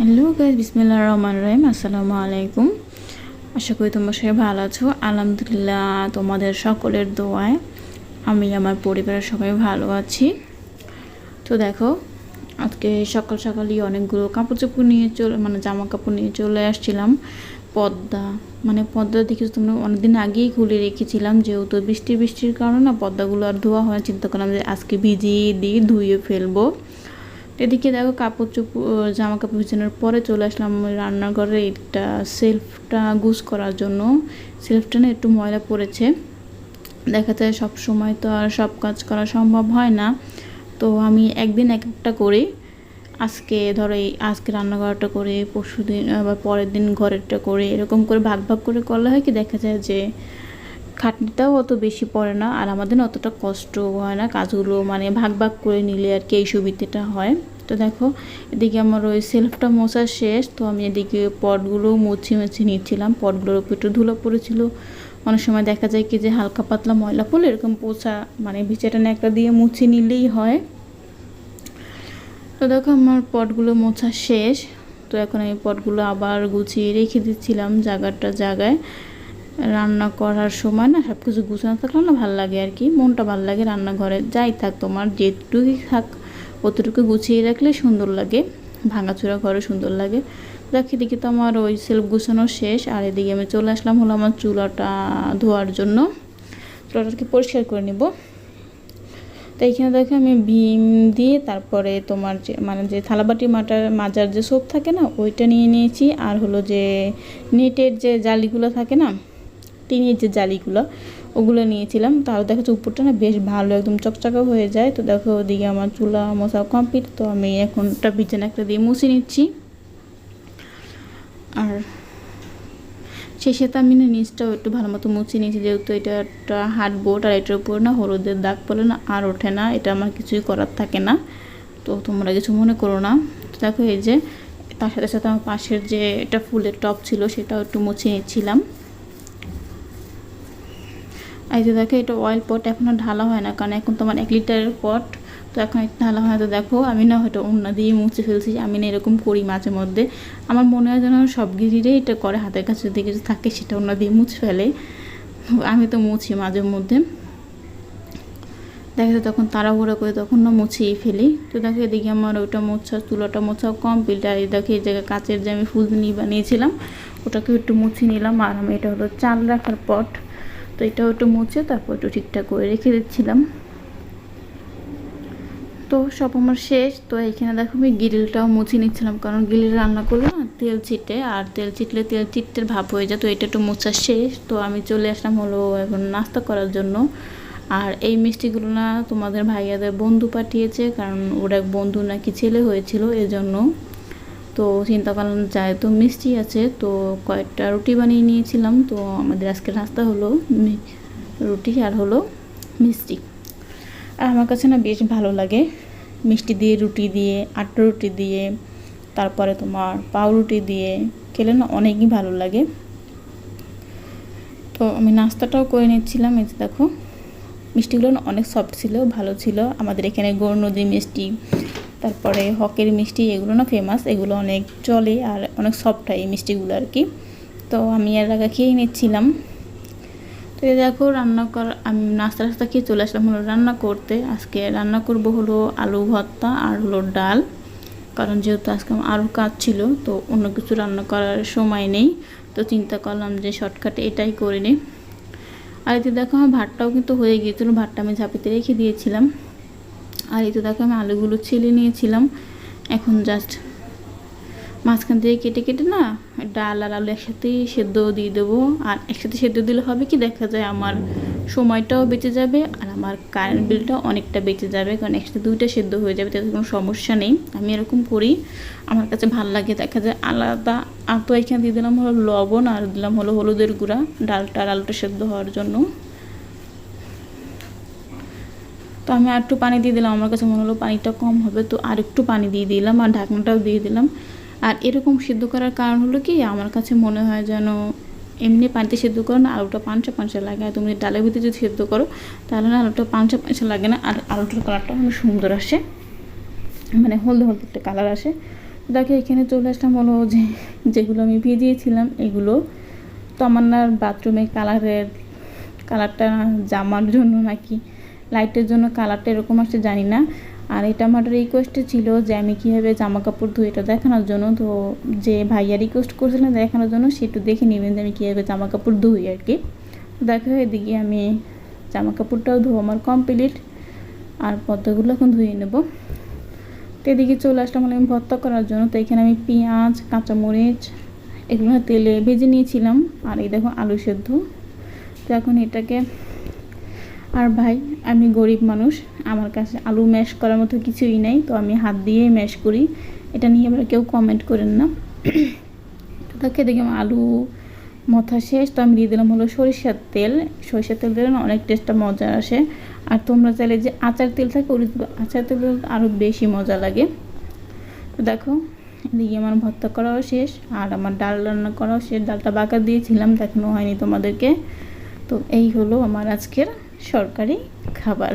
Hello guys, বিসমিল্লাহির রহমানির রহিম। আসসালামু আলাইকুম। আশা করি তোমরা সবাই ভালো আছো। আলহামদুলিল্লাহ, তোমাদের সকলের দোয়ায় আমি আমার পরিবারের সবাই ভালো আছি। তো দেখো, আজকে সকাল সকালই অনেকগুলো কাপড় চোপড় নিয়ে জামা কাপড় নিয়ে চলে আসছিলাম। পর্দা দেখেছো তোমরা, অনেকদিন আগেই খুলে রেখেছিলাম, যেহেতু বৃষ্টির কারণে না পর্দাগুলো আর ধোয়া হয়। চিন্তা করলাম যে আজকে ভিজিয়ে দিয়ে ধুয়ে ফেলবো। এদিকে দেখো, জামা কাপড় ভিজানোর পরে চলে আসলাম রান্নাঘরে এটা সেলফটা গুছ করার জন্য। সেলফটা না একটু ময়লা পড়েছে। দেখা যায় সব সময় তো আর সব কাজ করা সম্ভব হয় না, তো আমি একদিন এক একটা করি। আজকে রান্নাঘরটা করে, পরশু দিন বা পরের দিন ঘরেরটা করে, এরকম করে ভাগ ভাগ করে করলে হয় কি, দেখা যায় যে খাটনিটাও অত বেশি পড়ে না, আর আমাদের অতটা কষ্ট হয় না কাজগুলো, ভাগ ভাগ করে নিলে আর কি এই সুবিধাটা হয়। তো দেখো, এদিকে আমার ওই সেলফটা মোছা শেষ, তো আমি এদিকে পটগুলো মুছে নিচ্ছিলাম। পটগুলোর উপর একটু ধুলো পড়েছিল। অনেক সময় দেখা যায় কি যে হালকা পাতলা ময়লা পড়লে এরকম পোছা ভিজাটা একটা দিয়ে মুছে নিলেই হয়। তো দেখো, আমার পটগুলো মোছা শেষ। তো এখন আমি পটগুলো আবার গুছিয়ে রেখে দিচ্ছিলাম জায়গায়। রান্না করার সময় না সব কিছু গুছানো থাকলে না ভালো লাগে আর কি, মনটা ভালো লাগে। রান্নাঘরে যাই থাক, তোমার যেটুকুই থাক অতটুকু গুছিয়ে রাখলে সুন্দর লাগে, ভাঙাচোরা ঘরে সুন্দর লাগে। দেখি দেখি তো আমার ওই সেলফ গুছানো শেষ, আর এদিকে আমি চলে আসলাম হলো আমার চুলাটা ধোয়ার জন্য। চুলাটাকে পরিষ্কার করে নেব। তো এইখানে দেখো, আমি ভীম দিয়ে তারপরে তোমার যে থালাবাটি মাজার যে সোপ থাকে না, ওইটা নিয়ে নিয়েছি। আর হলো যে নেটের যে জালিগুলো থাকে না, টিনের যে জালিগুলো, ওগুলো নিয়েছিলাম। তাও দেখা যাচ্ছে উপরটা না বেশ ভালো, একদম চকচকা হয়ে যায়। তো দেখো, ওদিকে আমার চুলা মোছা কমপ্লিট। তো আমি এখনটা বিছানা একটা দিয়ে মুছে নিচ্ছি। আর সেই সাথে আমি নিচটাও একটু ভালো মতো মুছে নিয়েছি, যেহেতু এটা একটা হার্ডবোর্ড, আর এটার উপর না হলুদের দাগ পড়লে না আর ওঠে না, এটা আমার কিছুই করার থাকে না। তো তোমরা কিছু মনে করো না। তো দেখো, এই যে তার সাথে সাথে আমার পাশের যে এটা ফুলের টপ ছিল সেটাও একটু মুছে নিচ্ছিলাম। এই যে দেখো, এটা অয়েল পট, এখন আর ঢালা হয় না, কারণ এখন তোমার 1 লিটারের পট, তো এখন ঢালা হয়। তো দেখো, আমি না হয়তো ওড়না দিয়ে মুছে ফেলছি। আমি না এরকম করি মাঝে মধ্যে, আমার মনে হয় যেন সব গিরিরাই এটা করে, হাতের কাছে যদি কিছু থাকে সেটা ওড়না দিয়ে মুছে ফেলে। আমি তো মুছি মাঝে মধ্যে, দেখা যায় তখন তাড়াহুড়া করে তখন না মুছিয়ে ফেলি। তো দেখো, এদিকে আমার ওইটা চুলাটা মোছাও কমপ্লিট। আর দেখো, এই জায়গায় কাচের যে আমি ফুলদানি বানিয়েছিলাম ওটাকে একটু মুছে নিলাম। আর আমি এটা হলো চাল রাখার পট, তো এটাও একটু মুছে তারপর একটু ঠিকঠাক করে রেখে দিচ্ছিলাম। তো সব আমার শেষ। তো এখানে দেখো, আমি গ্রিলটাও মুছে নিচ্ছিলাম, কারণ গ্রিল রান্না করলে না তেল ছিটে, আর তেল চিটতের ভাব হয়ে যায়। তো এটা একটু মোছা শেষ। তো আমি চলে আসলাম হলো এখন নাস্তা করার জন্য। আর এই মিষ্টিগুলো না তোমাদের ভাইয়াদের বন্ধু পাঠিয়েছে, কারণ ওর এক বন্ধু নাকি ছেলে হয়েছিল, এজন্য। তো চিন্তা করলাম যায় তো মিষ্টি আছে, তো কয়েকটা রুটি বানিয়ে নিয়েছিলাম। তো আমাদের আজকে নাস্তা হলো রুটি আর হলো মিষ্টি। আর আমার কাছে না বেশ ভালো লাগে মিষ্টি দিয়ে, রুটি দিয়ে, আটা রুটি দিয়ে, তারপরে তোমার পাউরুটি দিয়ে খেলে না অনেকই ভালো লাগে। তো আমি নাস্তাটাও করে নিচ্ছিলাম। এই যে দেখো, মিষ্টিগুলো না অনেক সফট ছিল, ভালো ছিল। আমাদের এখানে গৌর নদী মিষ্টি, তারপরে হকের মিষ্টি, এগুলো না ফেমাস, এগুলো অনেক চলে আর অনেক সফট হয় এই মিষ্টিগুলো আর কি। তো আমি এর আগে খেয়েই নিচ্ছিলাম। তো এই দেখো, আমি নাস্তা খেয়ে চলে আসলাম হলো রান্না করতে। আজকে রান্না করব হলো আলু ভর্তা আর হলো ডাল, কারণ যেহেতু আজকে আমার আরও কাজ ছিল, তো অন্য কিছু রান্না করার সময় নেই। তো চিন্তা করলাম যে শর্টকাটে এটাই করে নিই। আর এতে দেখো, আমার ভাতটাও কিন্তু হয়ে গিয়েছিলো, ভাতটা আমি ঝাঁপিতে রেখে দিয়েছিলাম। আর এতে দেখো, আমি আলুগুলো ছিলে নিয়েছিলাম। এখন জাস্ট মাঝখান থেকে কেটে না ডাল আর আলু একসাথেই সেদ্ধ দিয়ে দেবো। আর একসাথে সেদ্ধ দিলে হবে কি, দেখা যায় আমার সময়টাও বেঁচে যাবে, আর আমার কারেন্ট বিলটাও অনেকটা বেঁচে যাবে, কারণ একসাথে দুইটা সেদ্ধ হয়ে যাবে, তাতে কোনো সমস্যা নেই। আমি এরকম করি, আমার কাছে ভালো লাগে। দেখা যায় আলাদা, আর তো এখানে দিয়ে দিলাম হলো লবণ, আর দিলাম হলো হলুদের গুঁড়া ডালটা আর আলুটা সেদ্ধ হওয়ার জন্য। তো আমি আর একটু পানি দিয়ে দিলাম, আমার কাছে মনে হলো পানিটা কম হবে, তো আর একটু পানি দিয়ে দিলাম, আর ঢাকনাটাও দিয়ে দিলাম। আর এরকম সিদ্ধ করার কারণ হলো কি, আমার কাছে মনে হয় যেন এমনি পানিতে সেদ্ধ করো না আলুটা পাঞ্চা লাগে, আর তুমি ডালের ভিতরে যদি সেদ্ধ করো তাহলে না আলুটা পাঞ্চা লাগে না, আর আলুটার কালারটা অনেক সুন্দর আসে, হলদে হলদে একটা কালার আসে। দেখে এখানে চলে আসলাম হলো যেগুলো আমি ভিজিয়েছিলাম এগুলো। তমান্নার বাথরুমে কালারটা জামার জন্য নাকি লাইটের জন্য কালারটা এরকম আসছে জানি না। আর এটা আমার রিকোয়েস্টে ছিল যে আমি কীভাবে জামা কাপড় ধুই এটা দেখানোর জন্য। তো যে ভাইয়া রিকোয়েস্ট করছিলেন দেখানোর জন্য সে একটু দেখে নেবেন যে আমি কীভাবে জামা কাপড় ধুই আর কি। দেখো এদিকে আমি জামা কাপড়টাও ধোয়া আমার কমপ্লিট, আর পর্দাগুলো এখন ধুয়ে নেব। তো এদিকে চলে আসলাম আমি ভর্তা করার জন্য। তো এখানে আমি পেঁয়াজ, কাঁচামরিচ এগুলো তেলে ভেজে নিয়েছিলাম, আর এই দেখো আলু সেদ্ধ। তো এখন এটাকে, আর ভাই আমি গরিব মানুষ, আমার কাছে আলু ম্যাশ করার মতো কিছুই নেই, তো আমি হাত দিয়েই ম্যাশ করি। এটা নিয়ে আবার কেউ কমেন্ট করেন না। তো তাকে দেখি আমার আলু মথা শেষ, তো আমি দিয়ে দিলাম হলো সরিষার তেল দিলে না অনেক টেস্টটা মজা আসে। আর তোমরা চাইলে যে আচার তেল থাকে ওই আচার তেল আরও বেশি মজা লাগে। তো দেখো এদিকে আমার ভর্তা করাও শেষ, আর আমার ডাল রান্না করাও শেষ। ডালটা বাঁকা দিয়েছিলাম, দেখানো হয়নি তোমাদেরকে। তো এই হলো আমার আজকের সরকারি খাবার,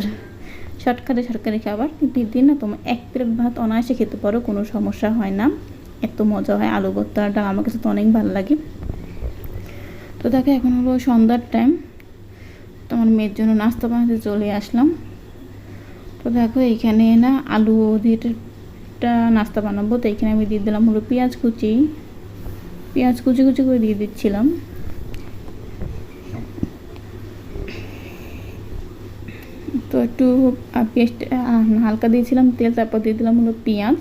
সরকারি খাবার। কিন্তু দিন না তোমার 1 প্লেট ভাত অনায়াসে খেতে পারো, কোনো সমস্যা হয় না, এত মজা হয়। আলু ভর্তাটা আমার কাছে তো অনেক ভালো লাগে। তো দেখো এখন হলো সন্ধ্যার টাইম, তো আমার মেয়ের জন্য নাস্তা বানাতে চলে আসলাম। তো দেখো এইখানে না আলু দিয়ে নাস্তা বানাবো। তো এখানে আমি দিয়ে দিলাম হলো পেঁয়াজ কুচি করে দিয়ে দিচ্ছিলাম। তো একটু পেস্ট হালকা দিয়েছিলাম তেল, তারপর দিয়ে দিলাম হলো পেঁয়াজ।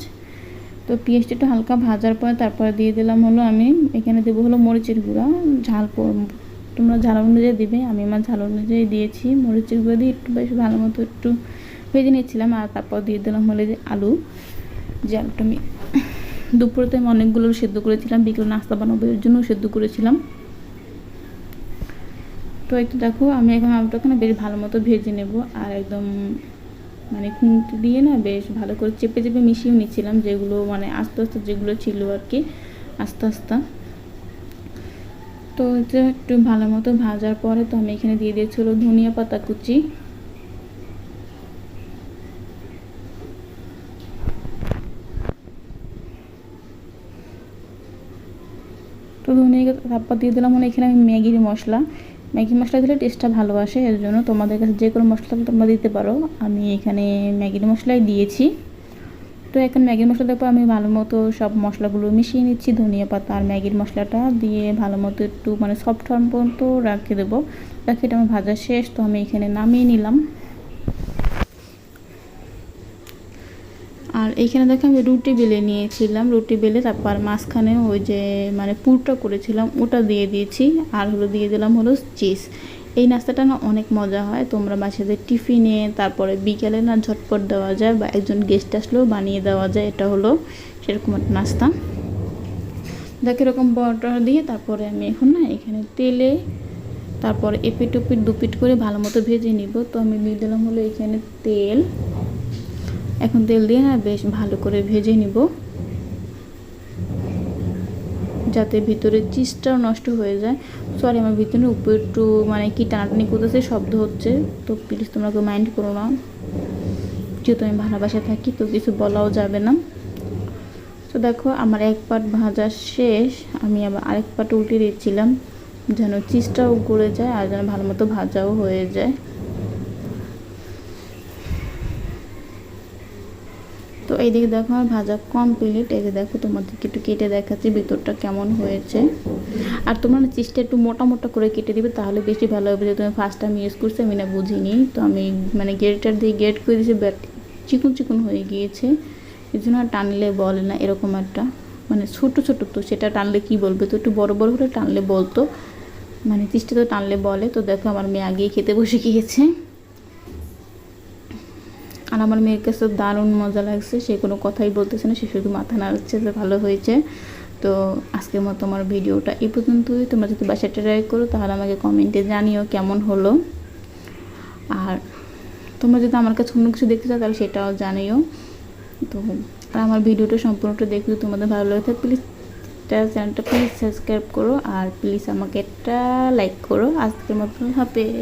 তো পেঁয়াজটা একটু হালকা ভাজার পরে তারপরে দিয়ে দিলাম হলো আমি এখানে দেবো হলো মরিচের গুঁড়া। তোমরা ঝাল অনুযায়ী দিবে, আমি আমার ঝাল অনুযায়ী দিয়েছি। মরিচের গুঁড়া দিয়ে একটু বেশ ভালো মতো একটু ভেজে নিচ্ছিলাম। আর তারপর দিয়ে দিলাম হলো যে আলু, যে আলুটা আমি দুপুরে তো আমি অনেকগুলো সেদ্ধ করেছিলাম, বিকেলে নাস্তা বানাবো এর জন্য সেদ্ধ করেছিলাম। তো একটু দেখো আমি এখন আলুটাকে না বেশ ভালো মতো ভেজে নেব, আর একদম মানে খুন্তি দিয়ে না বেশ ভালো করে চেপে মিশিয়ে নিচ্ছিলাম, যেগুলো মানে আস্তে আস্তে যেগুলো ছিল আর কি আস্তে। তো এটা একটু ভালো মতো ভাজার পরে তো আমি এখানে দিয়ে দিয়েছিল ধনিয়া পাতা কুচি। তো ধনিয়া তারপর দিয়ে দিলাম হলো এখানে আমি ম্যাগি মশলা দিলে টেস্টটা ভালো আসে, এর জন্য তোমাদের কাছে যে কোনো মশলা তোমরা দিতে পারো। আমি এখানে ম্যাগির মশলাই দিয়েছি। তো এখন ম্যাগির মশলা দেওয়ার পর আমি ভালো মতো সব মশলাগুলো মিশিয়ে নিচ্ছি। ধনিয়া পাতা আর ম্যাগির মশলাটা দিয়ে ভালো মতো একটু মানে সফট হওয়ার পর্যন্ত রেখে দেবো। দেখো এটা আমার ভাজা শেষ, তো আমি এখানে নামিয়ে নিলাম। আর এইখানে দেখো আমি রুটি বেলে নিয়েছিলাম, রুটি বেলে তারপর মাঝখানে ওই যে মানে পুরটা করেছিলাম ওটা দিয়ে দিয়েছি, আর হলো দিয়ে দিলাম হলো চিজ। এই নাস্তাটা না অনেক মজা হয়, তোমরা বাচ্চাদের টিফিনে তারপরে বিকেলে না ঝটপট দেওয়া যায়, বা একজন গেস্ট আসলেও বানিয়ে দেওয়া যায়। এটা হলো সেরকম একটা নাস্তা। দেখো এরকম বড়টা দিয়ে তারপরে আমি এখন না এখানে তেলে তারপরে এপিট ওপিট দুপিট করে ভালো মতো ভেজে নিব। তো আমি দিয়ে দিলাম হলো এখানে তেল, এখন তেল দিয়ে না বেশ ভালো করে ভেজে নিব, যাতে ভিতরে চিজটাও নষ্ট হয়ে যায়। সরি আমার ভিতরে উপরে একটু মানে কি টানাটানি করতেছে, শব্দ হচ্ছে, তো প্লিজ তোমরা কেউ মাইন্ড করো না, যেহেতু আমি ভালোবাসা থাকি তো কিছু বলাও যাবে না। তো দেখো আমার এক পাট ভাজা শেষ, আমি আবার আরেক পাট উল্টে দিচ্ছিলাম যেন চিজটাও গলে যায় আর যেন ভালো মতো ভাজাও হয়ে যায়। তো এইদিকে দেখো আমার ভাজা কমপ্লিট। এই যে দেখো তোমাদেরকে একটু কেটে দেখাচ্ছি ভিতরটা কেমন হয়েছে। আর তোমরা না চিজটা একটু মোটা করে কেটে দিবে, তাহলে বেশি ভালো হবে। যেহেতু আমি ফার্স্ট টাইম ইউজ করছি আমি না বুঝিনি, তো আমি মানে গ্রেটার দিয়ে গ্রেট করে দিয়েছি, বাট চিকন হয়ে গিয়েছে, এই জন্য আর টানলে বলে না এরকম একটা মানে ছোটো তো সেটা টানলে কি বলবে, তো একটু বড় হলে টানলে বলতো, মানে চিজটা তো টানলে বলে। তো দেখো আমার মেয়ে আগেই খেতে বসে গিয়েছে, আর আমার মেয়ের কাছে দারুণ মজা লাগছে, সে কোনো কথাই বলতেছে না, সে শুধু মাথা নাড়ছে যে ভালো হয়েছে। তো আজকের মতো আমার ভিডিওটা এই পর্যন্তই। তোমরা যদি বাসায় ট্রাই করো তাহলে আমাকে কমেন্টে জানিও কেমন হলো, আর তোমরা যদি আমার কাছে অন্য কিছু দেখতে চাও তাহলে সেটাও জানিও। তো আর আমার ভিডিওটা সম্পূর্ণটা দেখলে তোমাদের ভালো লাগে প্লিজ চ্যানেলটা প্লিজ সাবস্ক্রাইব করো, আর প্লিজ আমাকে একটা লাইক করো। আজকের মতো হাফেজ।